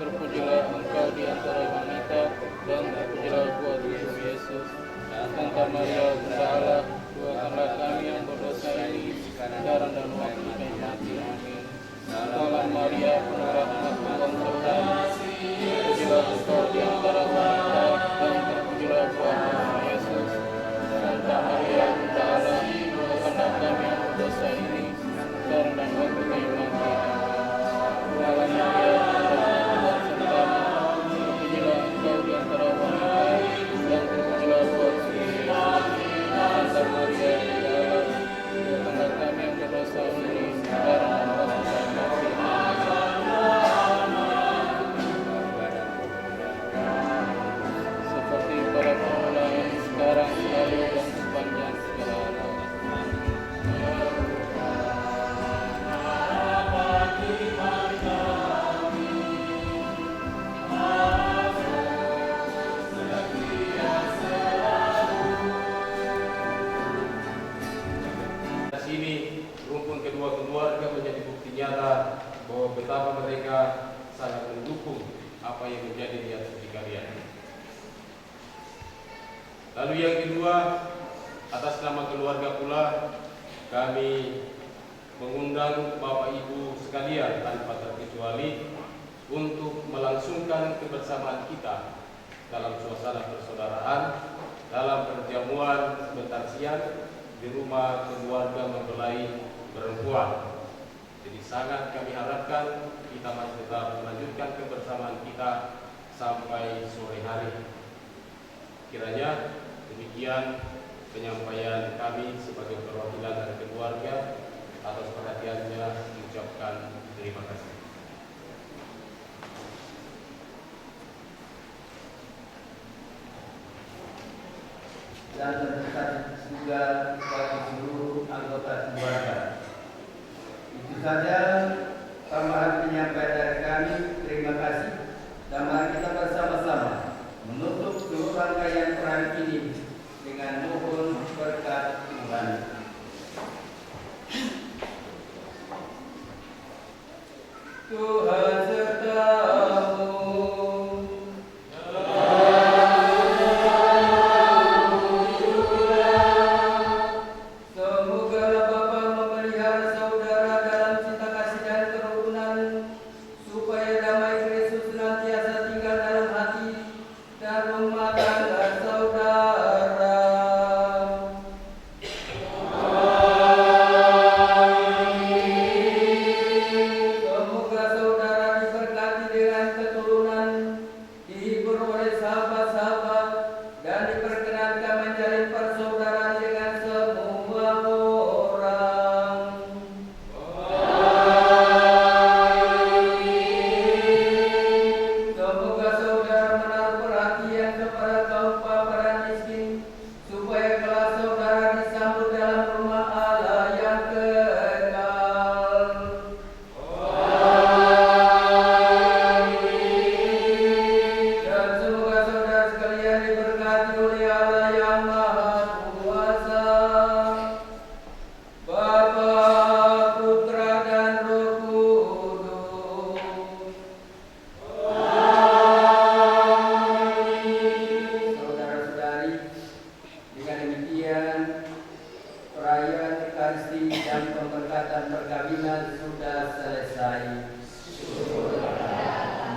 Terpujilah engkau di antara wanita, dan terpujilah buah tubuh Yesus. Santa Maria, Bunda Allah, doakanlah kami yang berdosa ini sekarang dan waktu kami mati. Amin. Salam Maria, penuh rahmat, Tuhan sertamu. Terpujilah engkau di antara wanita, dan terpujilah buah tubuh Yesus. Santa Maria, Bunda Allah, doakanlah kami yang berdosa ini sekarang dan waktu kami mati. Salam Maria, penuh rahmat, Tuhan sertamu. Terpujilah engkau di antara wanita, dan terpujilah buah tubuh Yesus. Santa Maria, Bunda Allah, doakanlah kami yang berdosa ini sekarang dan waktu kami mati. Seperti pada permulaan, sekarang, selalu, dan sepanjang segala abad. Di sini rumpun kedua keluarga menjadi bukti nyata bahwa betapa mereka sangat mendukung apa yang menjadi niat suci kalian. Lalu yang kedua, atas nama keluarga pula kami mengundang Bapak Ibu sekalian tanpa terkecuali untuk melangsungkan kebersamaan kita dalam suasana persaudaraan dalam perjamuan sebentar siang di rumah keluarga mempelai perempuan. Jadi sangat kami harapkan kita masih tetap melanjutkan kebersamaan kita sampai sore hari. Kiranya demikian penyampaian kami sebagai perwakilan dari keluarga. Atas perhatiannya mengucapkan terima kasih. Dan tentu saja juga bagi seluruh anggota keluarga. Itu saja tambahan penyampaian dari kami. Terima kasih. Dan mari kita bersama-sama menutup seluruh rangkaian perang ini dengan mohon berkat Tuhan. Tuhan sertamu.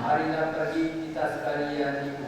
Marilah pergi kita sekalian